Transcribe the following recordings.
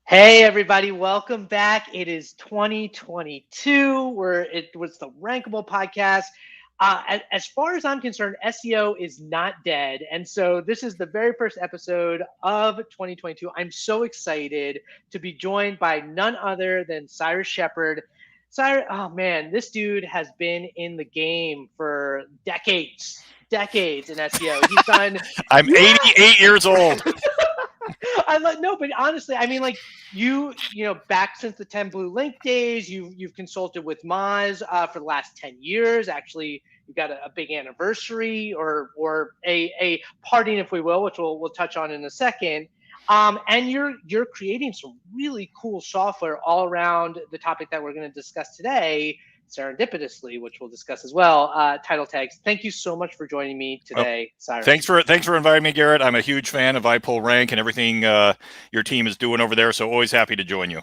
Hey everybody, welcome back. It is 2022. It was the Rankable Podcast. As far as I'm concerned, SEO is not dead, and so this is the very first episode of 2022. I'm so excited to be joined by none other than Cyrus Shepard. Cyrus, oh man, this dude has been in the game for decades in SEO. He's done. I'm Yeah. 88 years old. I like no, but honestly, I mean, like you know, back since the 10 Blue Link days, you've consulted with Moz for the last 10 years. Actually, you got a big anniversary or a parting, if we will, which we'll touch on in a second. And you're creating some really cool software all around the topic that we're going to discuss today, serendipitously, which we'll discuss as well. Title tags. Thank you so much for joining me today, Cyrus. Thanks for inviting me, Garrett. I'm a huge fan of iPullRank and everything your team is doing over there. So always happy to join you.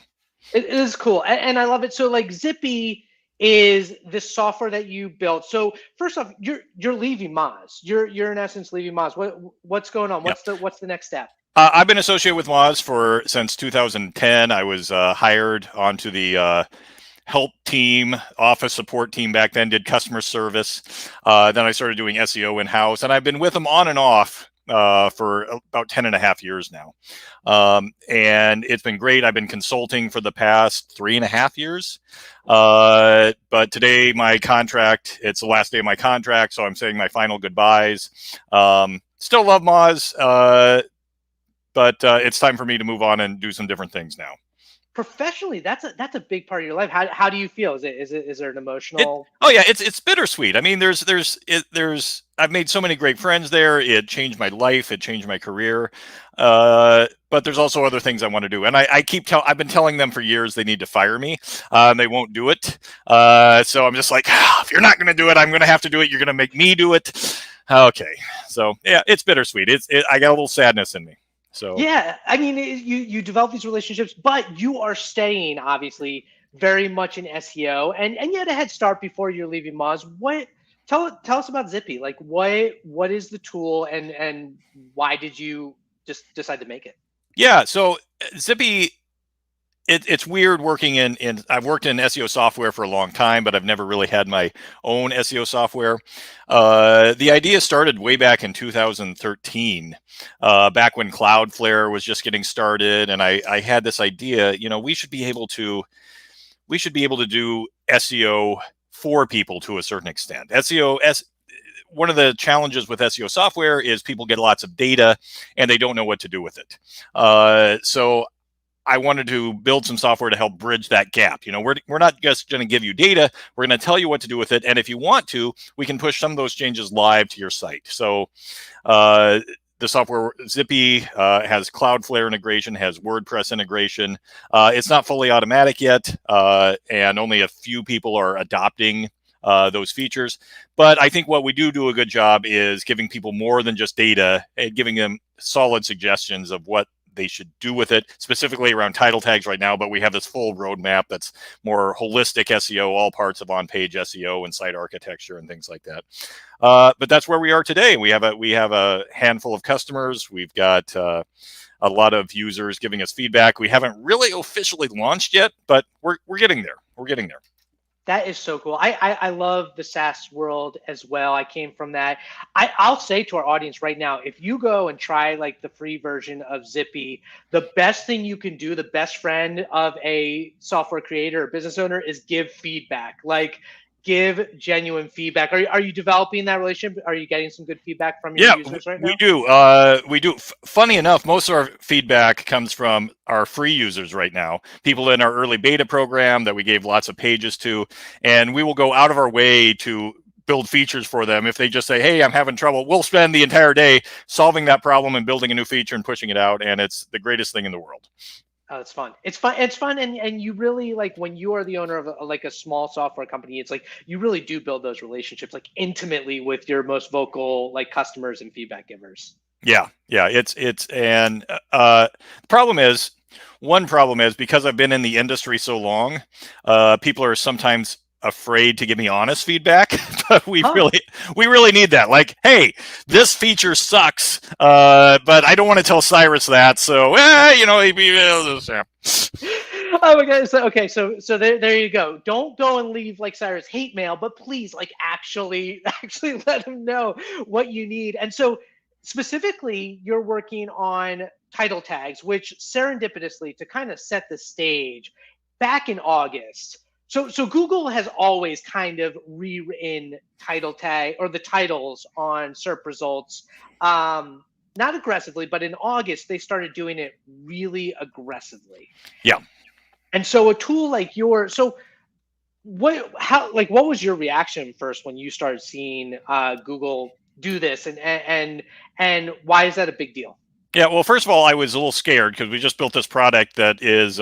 It is cool, and I love it. So, like, Zippy is this software that you built. So, first off, you're leaving Moz. You're in essence leaving Moz. What's going on? What's the next step? I've been associated with Moz since 2010. I was hired onto the help team, office support team back then, did customer service. Then I started doing SEO in-house, and I've been with them on and off for about 10 and a half years now. And it's been great. I've been consulting for the past 3.5 years. But today my contract, it's the last day of my contract, so I'm saying my final goodbyes. Still love Moz, but it's time for me to move on and do some different things now. Professionally, that's a big part of your life. How do you feel? Is there an emotional? It's bittersweet. I mean, I've made so many great friends there. It changed my life. It changed my career. But there's also other things I want to do. And I've been telling them for years they need to fire me. They won't do it. So I'm just like, if you're not going to do it, I'm going to have to do it. You're going to make me do it. Okay. So yeah, it's bittersweet. I got a little sadness in me. So yeah, I mean, you develop these relationships, but you are staying obviously very much in SEO, and you had a head start before you're leaving Moz. Tell us about Zippy. Like, what is the tool, and why did you just decide to make it? Yeah, so Zippy, it's weird working in. I've worked in SEO software for a long time, but I've never really had my own SEO software. The idea started way back in 2013, back when Cloudflare was just getting started, and I had this idea. You know, we should be able to do SEO for people to a certain extent. One of the challenges with SEO software is people get lots of data and they don't know what to do with it. So I wanted to build some software to help bridge that gap. You know, we're not just going to give you data. We're going to tell you what to do with it. And if you want to, we can push some of those changes live to your site. So the software Zippy has Cloudflare integration, has WordPress integration. It's not fully automatic yet, and only a few people are adopting those features. But I think what we do a good job is giving people more than just data and giving them solid suggestions of what they should do with it, specifically around title tags right now. But we have this full roadmap that's more holistic SEO, all parts of on-page SEO and site architecture and things like that. But that's where we are today. We have a handful of customers. We've got a lot of users giving us feedback. We haven't really officially launched yet, but we're getting there. We're getting there. That is so cool. I love the SaaS world as well. I came from that. I'll say to our audience right now, if you go and try like the free version of Zippy, the best thing you can do, the best friend of a software creator or business owner is give feedback. Like, give genuine feedback. Are you developing that relationship? Are you getting some good feedback from your users right now? We do. Funny enough, most of our feedback comes from our free users right now, people in our early beta program that we gave lots of pages to, and we will go out of our way to build features for them. If they just say, hey, I'm having trouble, we'll spend the entire day solving that problem and building a new feature and pushing it out, and it's the greatest thing in the world. Oh, it's fun. It's fun. And you really, like, when you are the owner of a small software company, it's like you really do build those relationships like intimately with your most vocal like customers and feedback givers. Yeah. One problem is because I've been in the industry so long, people are sometimes afraid to give me honest feedback, but we Huh. really need that. Like, hey, this feature sucks, but I don't want to tell Cyrus that. So, Oh my god. So okay, so there you go. Don't go and leave like Cyrus hate mail, but please like actually actually let him know what you need. And so specifically, you're working on title tags, which serendipitously to kind of set the stage back in August. So Google has always kind of rewritten title tag or the titles on SERP results. Not aggressively, but in August they started doing it really aggressively. Yeah. And so a tool like yours, so what was your reaction first when you started seeing Google do this, and why is that a big deal? Yeah, well, first of all, I was a little scared because we just built this product that is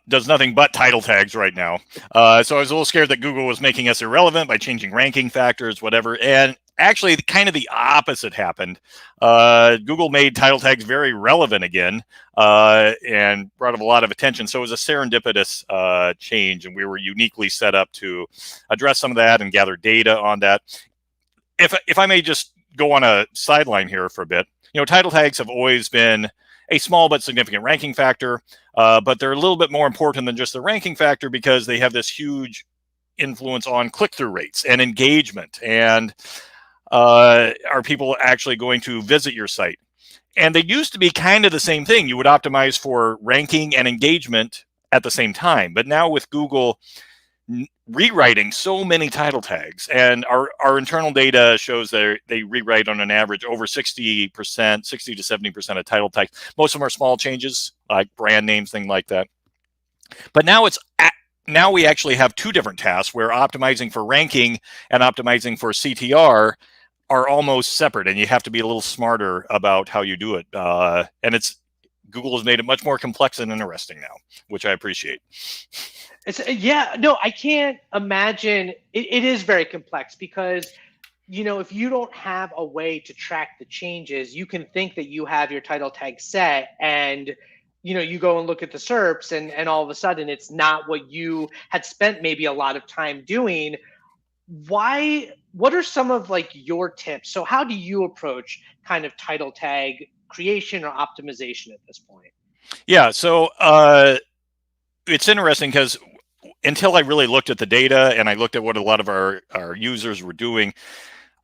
does nothing but title tags right now. So I was a little scared that Google was making us irrelevant by changing ranking factors, whatever. And actually, kind of the opposite happened. Google made title tags very relevant again and brought up a lot of attention. So it was a serendipitous change, and we were uniquely set up to address some of that and gather data on that. If I may just go on a sideline here for a bit. Title tags have always been a small but significant ranking factor, but they're a little bit more important than just the ranking factor because they have this huge influence on click-through rates and engagement. And are people actually going to visit your site? And they used to be kind of the same thing. You would optimize for ranking and engagement at the same time. But now with Google rewriting so many title tags, and our internal data shows that they rewrite on an average over 60%, 60 to 70% of title tags. Most of them are small changes like brand names, things like that. But now we actually have two different tasks where optimizing for ranking and optimizing for CTR are almost separate, and you have to be a little smarter about how you do it. And Google has made it much more complex and interesting now, which I appreciate. I can't imagine. It is very complex because, if you don't have a way to track the changes, you can think that you have your title tag set and, you go and look at the SERPs and all of a sudden it's not what you had spent maybe a lot of time doing. What are some of like your tips? So how do you approach kind of title tag creation or optimization at this point? Yeah. So it's interesting because until I really looked at the data and I looked at what a lot of our users were doing,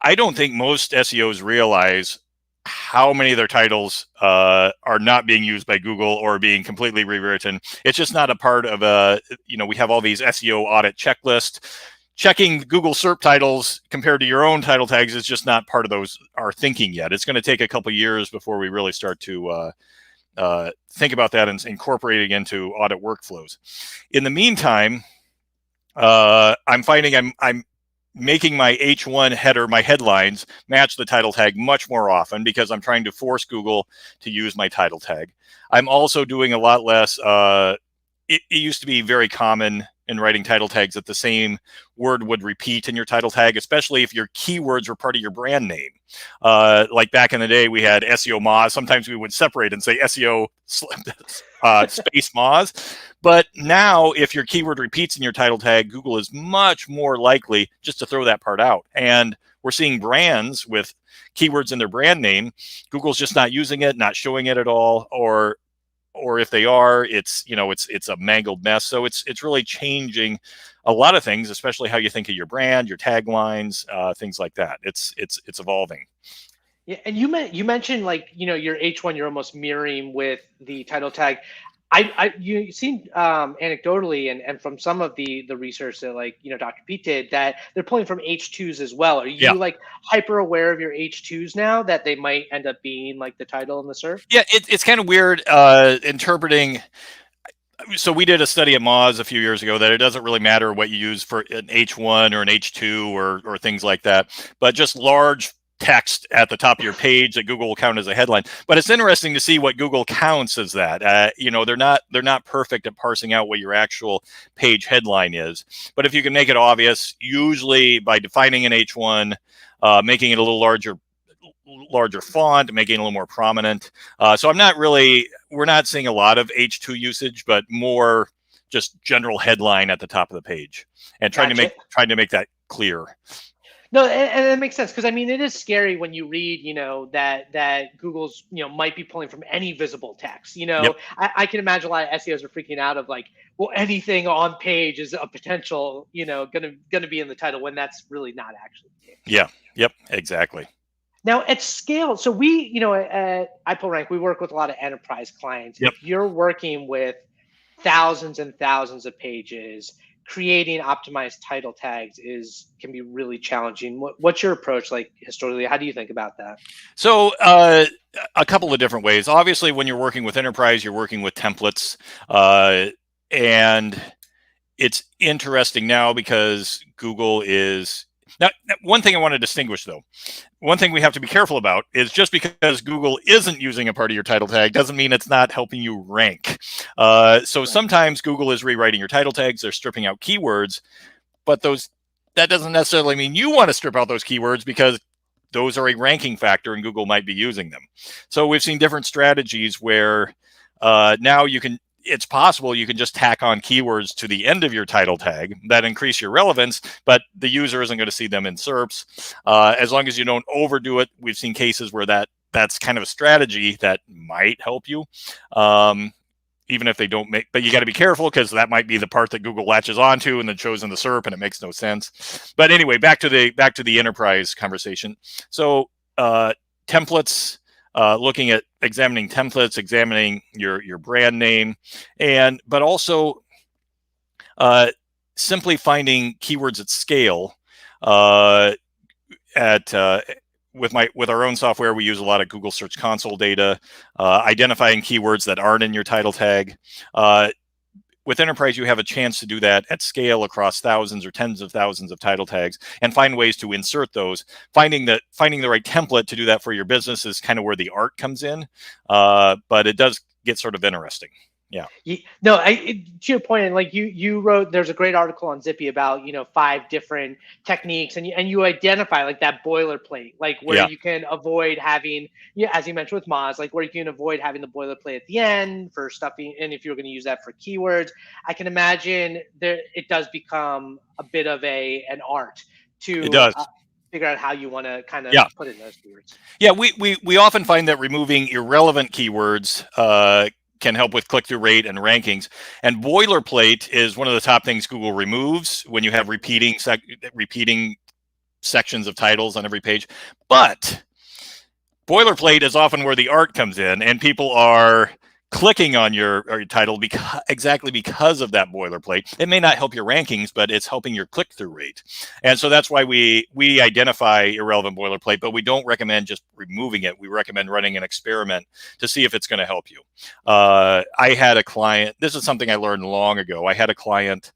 I don't think most SEOs realize how many of their titles are not being used by Google or being completely rewritten. It's just not a part of we have all these SEO audit checklists. Checking Google SERP titles compared to your own title tags is just not part of our thinking yet. It's going to take a couple of years before we really start to think about that and incorporating into audit workflows. In the meantime, I'm finding I'm making my H1 header, my headlines, match the title tag much more often because I'm trying to force Google to use my title tag. I'm also doing a lot less. It used to be very common in writing title tags that the same word would repeat in your title tag, especially if your keywords were part of your brand name. Like back in the day, we had SEO Moz. Sometimes we would separate and say SEO space Moz. But now, if your keyword repeats in your title tag, Google is much more likely just to throw that part out. And we're seeing brands with keywords in their brand name. Google's just not using it, not showing it at all, or if they are, it's a mangled mess. So it's really changing a lot of things, especially how you think of your brand, your taglines, things like that. It's evolving. Yeah, and you mentioned like your H1 you're almost mirroring with the title tag. You seen anecdotally and from some of the research that Dr. Pete did that they're pulling from H2s as well. Are you like hyper aware of your H2s now that they might end up being like the title in the SERP? Yeah, it's kind of weird interpreting. So we did a study at Moz a few years ago that it doesn't really matter what you use for an H1 or an H2 or things like that, but just large text at the top of your page that Google will count as a headline. But it's interesting to see what Google counts as that. They're not perfect at parsing out what your actual page headline is. But if you can make it obvious, usually by defining an H1, making it a little larger font, making it a little more prominent. So we're not seeing a lot of H2 usage, but more just general headline at the top of the page, and trying to make that clear. No, and it makes sense, because I mean, it is scary when you read, that Google's, might be pulling from any visible text. Yep. I can imagine a lot of SEOs are freaking out of like, well, anything on page is a potential, gonna be in the title, when that's really not actually the case. Yeah. Yep. Exactly. Now at scale, so we, at iPullRank, we work with a lot of enterprise clients. Yep. If you're working with thousands and thousands of pages, creating optimized title tags can be really challenging. What's your approach like historically? How do you think about that? So a couple of different ways. Obviously, when you're working with enterprise, you're working with templates, and it's interesting now because Google is now. One thing I want to distinguish, though, one thing we have to be careful about is just because Google isn't using a part of your title tag doesn't mean it's not helping you rank. So sometimes Google is rewriting your title tags, they're stripping out keywords, but that doesn't necessarily mean you want to strip out those keywords, because those are a ranking factor and Google might be using them. So we've seen different strategies where now it's possible you can just tack on keywords to the end of your title tag that increase your relevance, but the user isn't going to see them in SERPs. As long as you don't overdo it, we've seen cases where that's kind of a strategy that might help you. Even if they don't but you got to be careful, because that might be the part that Google latches onto and then shows in the SERP, and it makes no sense. But anyway, back to the enterprise conversation. So templates, looking at examining templates, examining your brand name, but also simply finding keywords at scale. With our own software, we use a lot of Google Search Console data, identifying keywords that aren't in your title tag. With enterprise, you have a chance to do that at scale across thousands or tens of thousands of title tags, and find ways to insert those. Finding the right template to do that for your business is kind of where the art comes in, but it does get sort of interesting. Yeah. No, to your point, and like you wrote, there's a great article on Zippy about 5 different techniques, and you identify like that boilerplate, like where you can avoid having, as you mentioned with Moz, like where you can avoid having the boilerplate at the end for stuffing, and if you're going to use that for keywords, I can imagine it does become a bit of an art to. It does. Figure out how you want to kind of put in those keywords. Yeah, we often find that removing irrelevant keywords can help with click-through rate and rankings. And boilerplate is one of the top things Google removes when you have repeating sections of titles on every page. But boilerplate is often where the art comes in, and people are clicking on your title exactly because of that boilerplate. It may not help your rankings, but it's helping your click-through rate. And so that's why we identify irrelevant boilerplate, but we don't recommend just removing it. We recommend running an experiment to see if it's going to help you. I had a client, this is something I learned long ago. I had a client,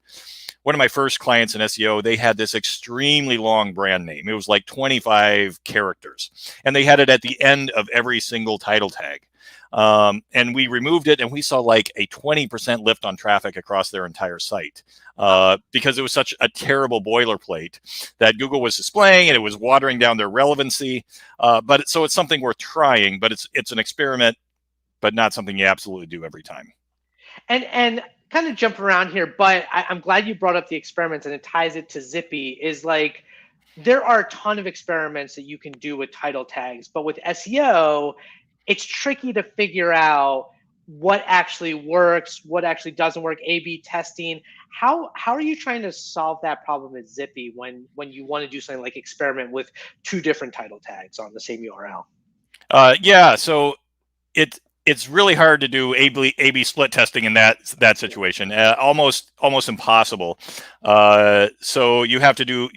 one of my first clients in SEO, they had this extremely long brand name. It was like 25 characters, and they had it at the end of every single title tag. And we removed it, and we saw like a 20% lift on traffic across their entire site because it was such a terrible boilerplate that Google was displaying, and it was watering down their relevancy. So it's something worth trying, but it's an experiment, but not something you absolutely do every time. And kind of jump around here, but I'm glad you brought up the experiments, and it ties it to Zippy. Is like, there are a ton of experiments that you can do with title tags, but with SEO, it's tricky to figure out what actually works, what actually doesn't work. A/B testing. How are you trying to solve that problem at Zippy when you want to do something like experiment with 2 different title tags on the same URL? Yeah, so it's really hard to do A/B split testing in that situation. Almost impossible. So you have to do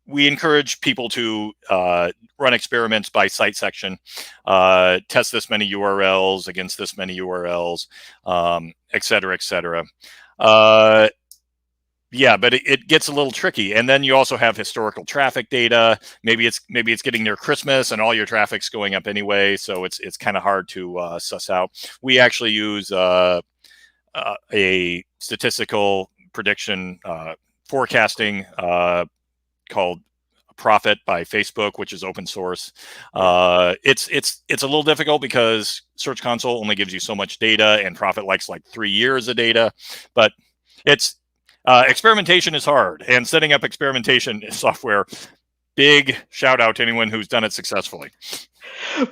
we encourage people to run experiments by site section, test this many URLs against this many URLs, et cetera, et cetera. Yeah, but it gets a little tricky. And then you also have historical traffic data. Maybe it's getting near Christmas and all your traffic's going up anyway, so it's kind of hard to suss out. We actually use a statistical prediction forecasting called Profit by Facebook, which is open source. Yeah. It's a little difficult because Search Console only gives you so much data, and Profit likes like 3 years of data. But it's experimentation is hard, and setting up experimentation software. Big shout out to anyone who's done it successfully.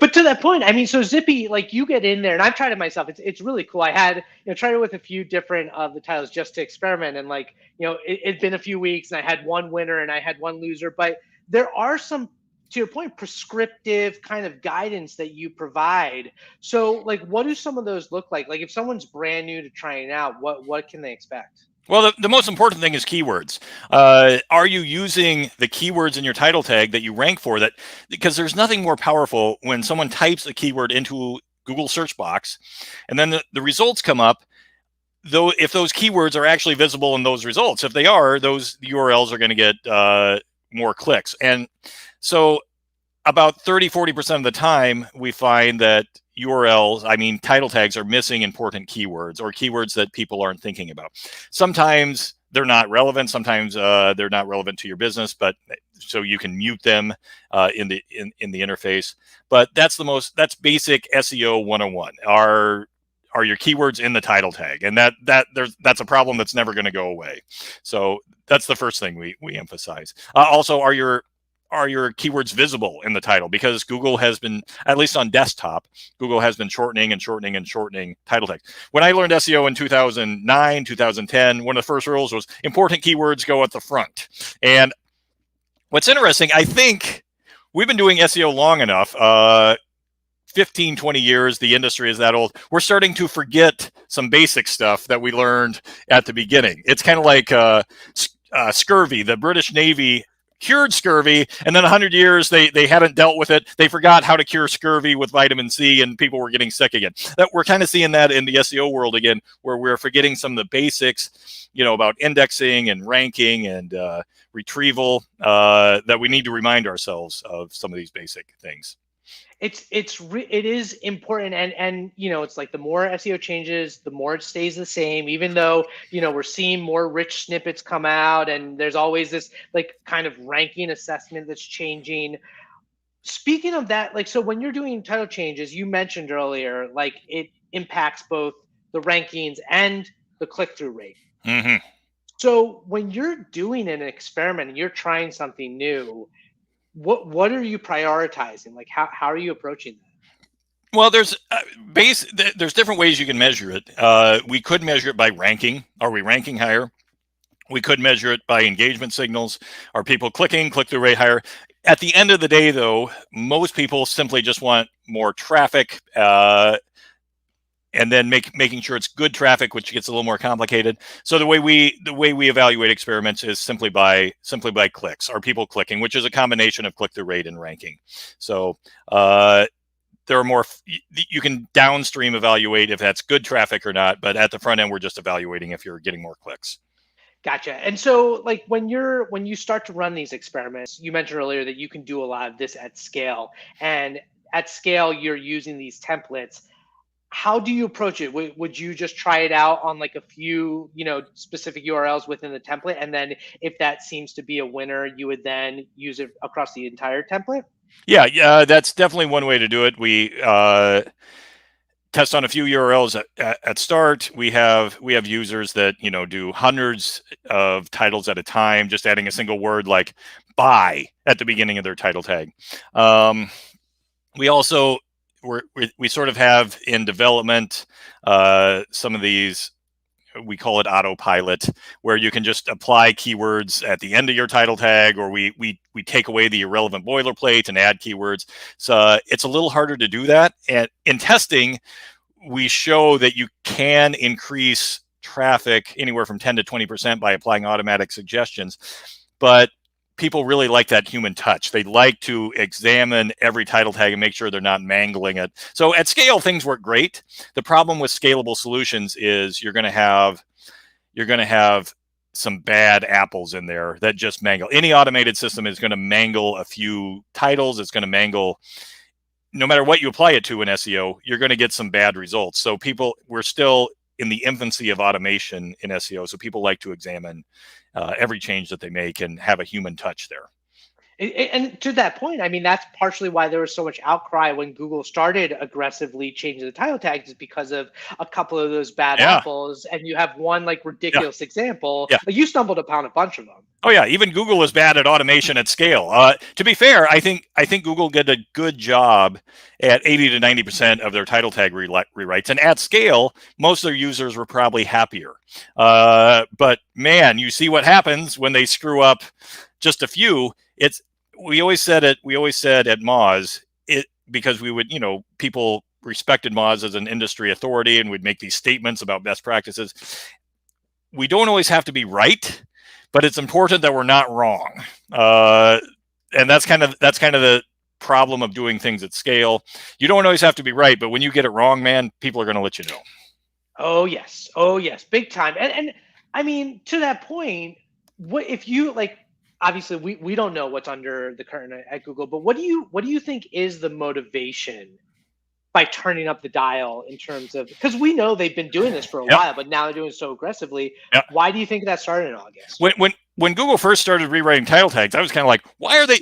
But to that point, I mean, so Zippy, like you get in there, and I've tried it myself. It's really cool. I had tried it with a few different of the titles just to experiment, and like it'd been a few weeks, and I had one winner and I had one loser. But there are some, to your point, prescriptive kind of guidance that you provide. So like, what do some of those look like? Like if someone's brand new to trying out, what can they expect? Well, the most important thing is keywords. Are you using the keywords in your title tag that you rank for? That because there's nothing more powerful when someone types a keyword into Google search box, and then the results come up. Though, if those keywords are actually visible in those results, if they are, those URLs are going to get more clicks. And so, about 30-40% of the time, we find that URLs, I mean, title tags are missing important keywords or keywords that people aren't thinking about. Sometimes they're not relevant. Sometimes they're not relevant to your business, but so you can mute them in the interface. But that's basic SEO 101. Are your keywords in the title tag? And that's a problem that's never going to go away. So that's the first thing we emphasize. Also, are your keywords visible in the title? Because Google has been, at least on desktop, Google has been shortening title tags. When I learned SEO in 2009, 2010, one of the first rules was important keywords go at the front. And what's interesting, I think we've been doing SEO long enough, 15, 20 years, the industry is that old. We're starting to forget some basic stuff that we learned at the beginning. It's kind of like scurvy. The British Navy cured scurvy, and then 100 years they hadn't dealt with it. They forgot how to cure scurvy with vitamin C, and people were getting sick again. That we're kind of seeing that in the SEO world again, where we're forgetting some of the basics, about indexing and ranking and retrieval, that we need to remind ourselves of some of these basic things. It is important, and it's like the more SEO changes, the more it stays the same, even though we're seeing more rich snippets come out, and there's always this like kind of ranking assessment that's changing. Speaking of that, like, so when you're doing title changes, you mentioned earlier, like it impacts both the rankings and the click-through rate. Mm-hmm. So when you're doing an experiment and you're trying something new, what are you prioritizing? Like how are you approaching that? Well, there's different ways you can measure it. We could measure it by ranking. Are we ranking higher? We could measure it by engagement signals. Are people clicking? Click-through rate higher? At the end of the day, though, most people simply just want more traffic, and then making sure it's good traffic, which gets a little more complicated. So the way we evaluate experiments is simply by clicks. Are people clicking? Which is a combination of click-through rate and ranking. So there are more. You can downstream evaluate if that's good traffic or not, but at the front end, we're just evaluating if you're getting more clicks. Gotcha. And so like when you start to run these experiments, you mentioned earlier that you can do a lot of this at scale, and at scale you're using these templates. How do you approach it? Would you just try it out on like a few, specific URLs within the template, and then if that seems to be a winner, you would then use it across the entire template? Yeah, that's definitely one way to do it. We test on a few URLs at start. We have users that do hundreds of titles at a time, just adding a single word like "buy" at the beginning of their title tag. We also we sort of have in development some of these, we call it autopilot, where you can just apply keywords at the end of your title tag, or we take away the irrelevant boilerplate and add keywords. So it's a little harder to do that. And in testing, we show that you can increase traffic anywhere from 10 to 20% by applying automatic suggestions. But people really like that human touch. They like to examine every title tag and make sure they're not mangling it. So at scale, things work great. The problem with scalable solutions is you're going to have some bad apples in there that just mangle. Any automated system is going to mangle a few titles. It's going to mangle, no matter what you apply it to in SEO, you're going to get some bad results. So we're still in the infancy of automation in SEO. So people like to examine every change that they make and have a human touch there. And to that point, I mean, that's partially why there was so much outcry when Google started aggressively changing the title tags, is because of a couple of those bad Yeah. apples. And you have one like Yeah. ridiculous example. Yeah. Like you stumbled upon a bunch of them. Oh yeah, even Google is bad at automation at scale. To be fair, I think Google did a good job at 80 to 90% of their title tag rewrites, and at scale, most of their users were probably happier. But man, you see what happens when they screw up just a few. We always said at Moz because we would, people respected Moz as an industry authority and would make these statements about best practices. We don't always have to be right, but it's important that we're not wrong. And that's kind of the problem of doing things at scale. You don't always have to be right, but when you get it wrong, man, people are going to let you know. Oh yes, big time. And I mean, to that point, what if you like? Obviously, we don't know what's under the curtain at Google, but what do you think is the motivation by turning up the dial in terms of, because we know they've been doing this for a while, but now they're doing it so aggressively. Why do you think that started in August? When Google first started rewriting title tags, I was kind of like, why are they?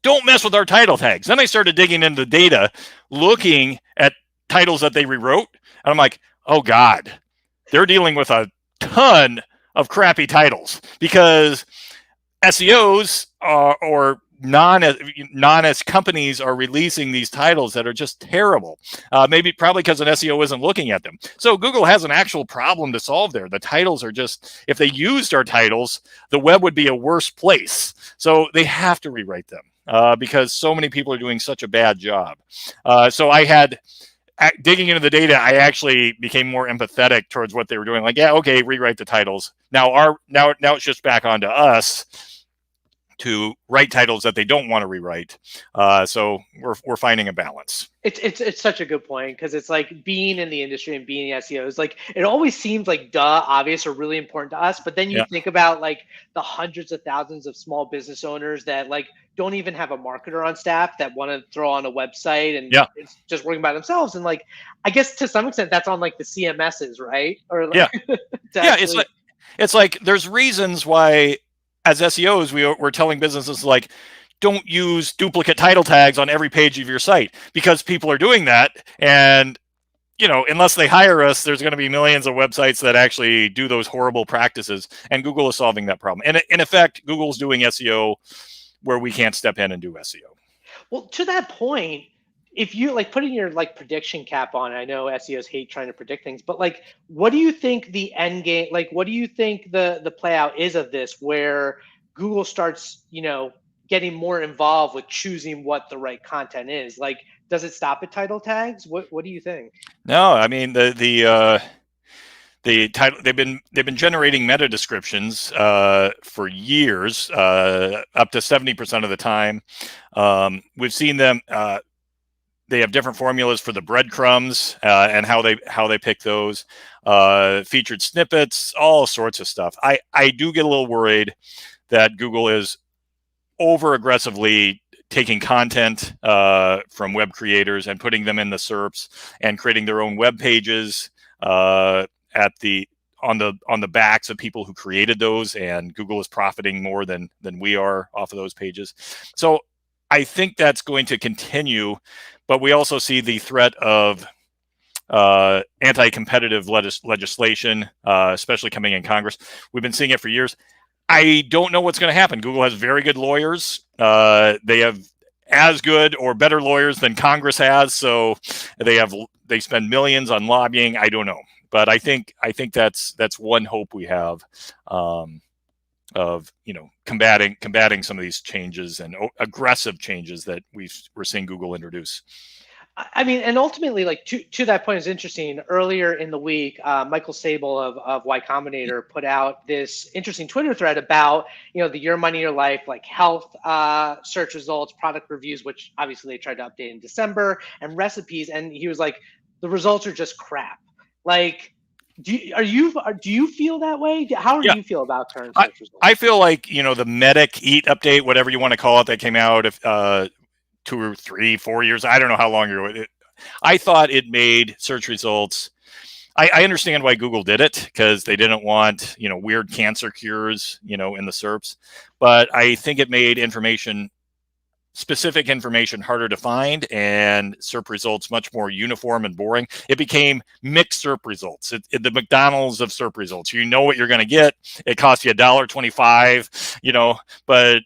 Don't mess with our title tags. Then I started digging into data, looking at titles that they rewrote, and I'm like, oh God, they're dealing with a ton of crappy titles because SEOs or non-S companies are releasing these titles that are just terrible. Probably because an SEO isn't looking at them. So Google has an actual problem to solve there. The titles are just, if they used our titles, the web would be a worse place. So they have to rewrite them because so many people are doing such a bad job. So I had, digging into the data, I actually became more empathetic towards what they were doing. Like, yeah, okay, rewrite the titles. Now it's just back onto us to write titles that they don't want to rewrite. So we're finding a balance. It's such a good point, because it's like being in the industry and being SEOs, like it always seems like obvious or really important to us, but then you think about like the hundreds of thousands of small business owners that like don't even have a marketer on staff that want to throw on a website and it's just working by themselves. And like, I guess to some extent that's on like the CMSs, right? Or like, it's like there's reasons why as SEOs we're telling businesses like, don't use duplicate title tags on every page of your site, because people are doing that. And, unless they hire us, there's going to be millions of websites that actually do those horrible practices. And Google is solving that problem. And in effect, Google's doing SEO where we can't step in and do SEO. Well, to that point, if you like putting your like prediction cap on, I know SEOs hate trying to predict things, but like, what do you think the end game, like, what do you think the play out is of this, where Google starts, getting more involved with choosing what the right content is? Like, does it stop at title tags? What do you think? No, I mean the title, they've been generating meta descriptions for years, up to 70% of the time. We've seen them. They have different formulas for the breadcrumbs and how they pick those, featured snippets, all sorts of stuff. I do get a little worried that Google is over aggressively taking content from web creators and putting them in the SERPs and creating their own web pages on the backs of people who created those, and Google is profiting more than we are off of those pages. So I think that's going to continue, but we also see the threat of anti-competitive legislation, especially coming in Congress. We've been seeing it for years. I don't know what's going to happen. Google has very good lawyers. They have as good or better lawyers than Congress has. So they spend millions on lobbying. I don't know, but I think that's one hope we have of combating some of these changes and aggressive changes that we're seeing Google introduce. I mean, and ultimately, like to that point, is interesting. Earlier in the week, Michael Sable of Y Combinator put out this interesting Twitter thread about the Your Money Your Life, like health search results, product reviews, which obviously they tried to update in December, and recipes. And he was like, the results are just crap. Like, do you feel that way? How do you feel about current search results? I feel like the Medic Eat update, whatever you want to call it, that came out 2 or 3, 4 years. I don't know how long ago. I thought it made search results. I understand why Google did it, because they didn't want weird cancer cures in the SERPs. But I think it made information specific information harder to find and SERP results much more uniform and boring. It became mixed SERP results. The McDonald's of SERP results. You know what you're going to get. It costs you $1.25, but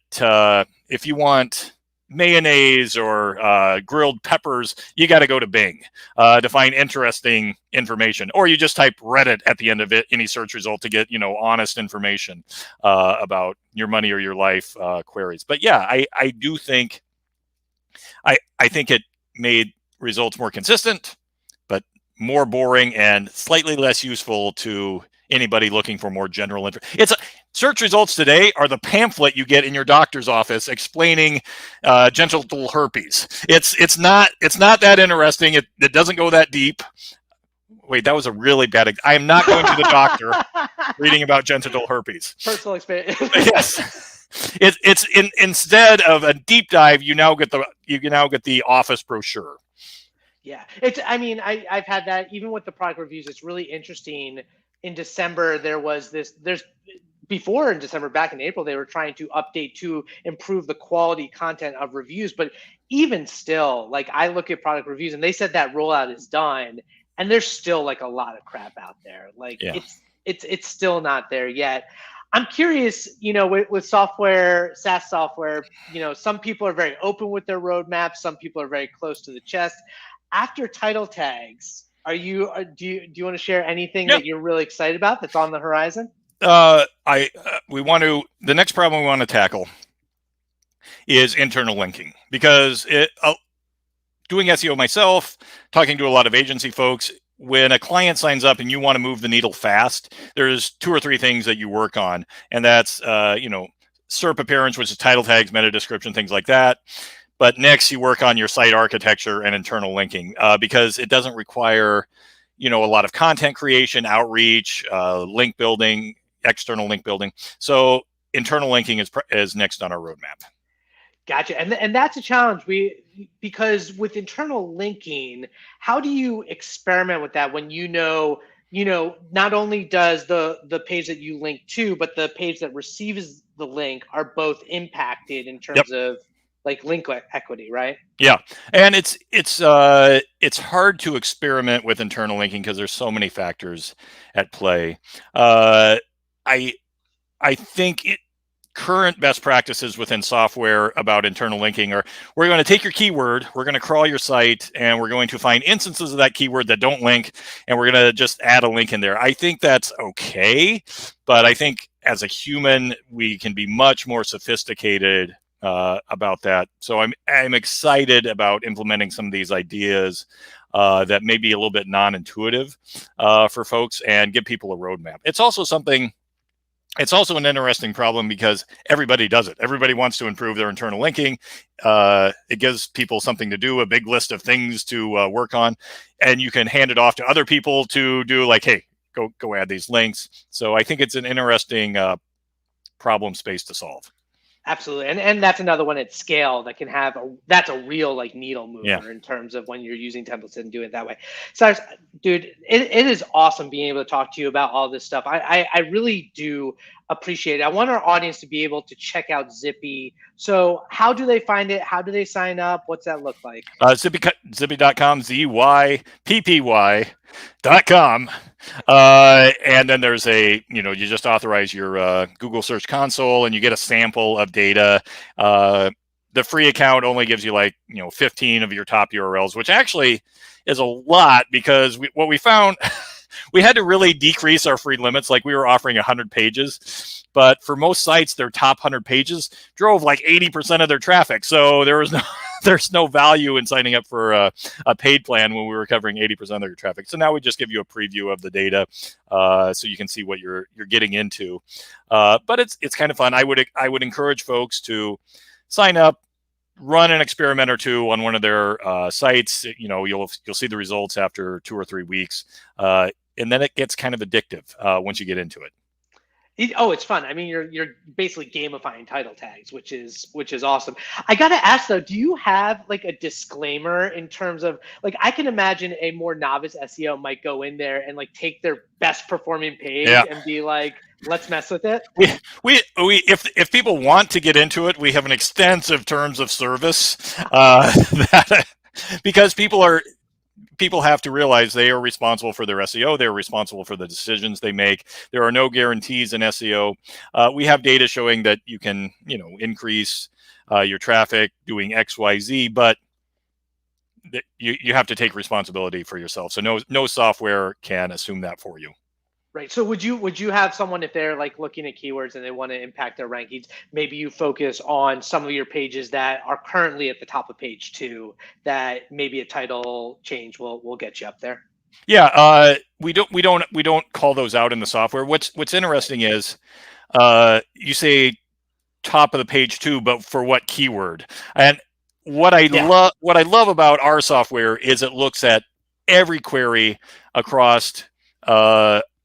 if you want mayonnaise or grilled peppers, you got to go to Bing to find interesting information, or you just type Reddit at the end of any search result to get honest information about your money or your life queries. But yeah, I do think I think it made results more consistent, but more boring and slightly less useful to anybody looking for more general info. Search results today are the pamphlet you get in your doctor's office explaining genital herpes. It's not that interesting. It doesn't go that deep. Wait, that was a really bad. I am not going to the doctor reading about genital herpes. Personal experience. Yes, instead of a deep dive, you now get the office brochure. Yeah, I've had that even with the product reviews. It's really interesting. In December, before in December, back in April, they were trying to update to improve the quality content of reviews. But even still, like I look at product reviews and they said that rollout is done, and there's still like a lot of crap out there. Like it's still not there yet. I'm curious, with software, SaaS software, some people are very open with their roadmaps. Some people are very close to the chest. After title tags, do you want to share anything that you're really excited about that's on the horizon? The next problem we want to tackle is internal linking, because doing SEO myself, talking to a lot of agency folks, when a client signs up and you want to move the needle fast, there's 2 or 3 things that you work on, and that's SERP appearance, which is title tags, meta description, things like that. But next, you work on your site architecture and internal linking, because it doesn't require, a lot of content creation, outreach, link building, external link building. So internal linking is next on our roadmap. Gotcha. And that's a challenge. Because with internal linking, how do you experiment with that when not only does the page that you link to, but the page that receives the link are both impacted in terms of like link equity, right? Yeah, and it's hard to experiment with internal linking because there's so many factors at play. I think current best practices within software about internal linking are: we're going to take your keyword, we're going to crawl your site, and we're going to find instances of that keyword that don't link, and we're going to just add a link in there. I think that's okay, but I think as a human, we can be much more sophisticated about that. So I'm excited about implementing some of these ideas that may be a little bit non-intuitive for folks, and give people a roadmap. It's also an interesting problem because everybody does it. Everybody wants to improve their internal linking. It gives people something to do, a big list of things to work on, and you can hand it off to other people to do, like, hey, go add these links. So I think it's an interesting problem space to solve. Absolutely. And that's another one at scale that can have that's a real like needle mover in terms of when you're using templates and doing it that way. Cyrus, dude, it is awesome being able to talk to you about all this stuff. I really do appreciate it. I want our audience to be able to check out Zippy. So how do they find it? How do they sign up? What's that look like? Zippy.com, ZYPPY.com. And then there's you just authorize your Google Search Console and you get a sample of data. The free account only gives you 15 of your top URLs, which actually is a lot, because what we found, we had to really decrease our free limits. Like, we were offering 100 pages, but for most sites, their top 100 pages drove 80% of their traffic. So there's no value in signing up for a paid plan when we were covering 80% of your traffic. So now we just give you a preview of the data, so you can see what you're getting into. But it's kind of fun. I would encourage folks to sign up, run an experiment or two on one of their sites. You'll see the results after 2 or 3 weeks, and then it gets kind of addictive once you get into it. It's fun. I mean, you're basically gamifying title tags, which is awesome. I gotta ask though, do you have like a disclaimer in terms of like I can imagine a more novice SEO might go in there and like take their best performing page Yeah. and be like, let's mess with it. If people want to get into it, we have an extensive terms of service because people have to realize they are responsible for their SEO. They're responsible for the decisions they make. There are no guarantees in SEO. We have data showing that you can, increase your traffic doing X, Y, Z, but you have to take responsibility for yourself. So no software can assume that for you. Right. So would you have someone if they're like looking at keywords and they want to impact their rankings, maybe you focus on some of your pages that are currently at the top of page 2 that maybe a title change will get you up there? Yeah, we don't call those out in the software. What's interesting is you say top of the page 2, but for what keyword? And what I love about our software is it looks at every query across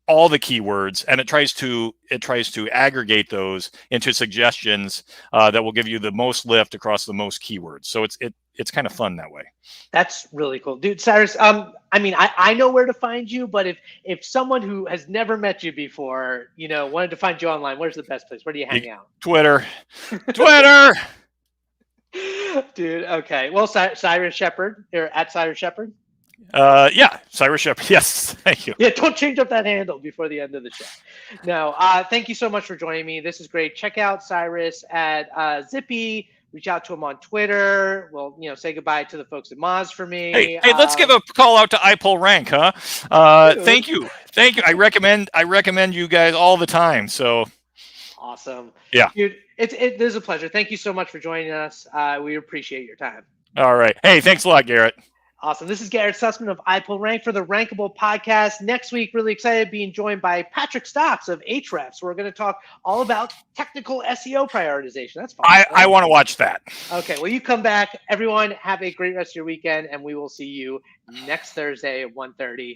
all the keywords, and it tries to aggregate those into suggestions that will give you the most lift across the most keywords. So it's kind of fun that way. That's really cool, dude. Cyrus, I mean, I know where to find you, but if someone who has never met you before, wanted to find you online, where's the best place? Where do you hang out? Twitter. Dude, okay. Well, Cyrus Shepard, you're at Cyrus Shepard. Yeah, Cyrus Shepard. Yes, thank you. Yeah, don't change up that handle before the end of the show. No, thank you so much for joining me. This is great. Check out Cyrus at Zippy. Reach out to him on Twitter. Well, say goodbye to the folks at Moz for me. Hey, let's give a call out to iPullRank, huh? Thank you. I recommend you guys all the time. So awesome. Yeah, dude, it is a pleasure. Thank you so much for joining us. We appreciate your time. All right. Hey, thanks a lot, Garrett. Awesome. This is Garrett Sussman of iPullRank for the Rankable Podcast. Next week, really excited being joined by Patrick Stocks of Ahrefs. We're going to talk all about technical SEO prioritization. That's fun. I want to watch that. Okay. Well, you come back. Everyone, have a great rest of your weekend, and we will see you next Thursday at 1:30.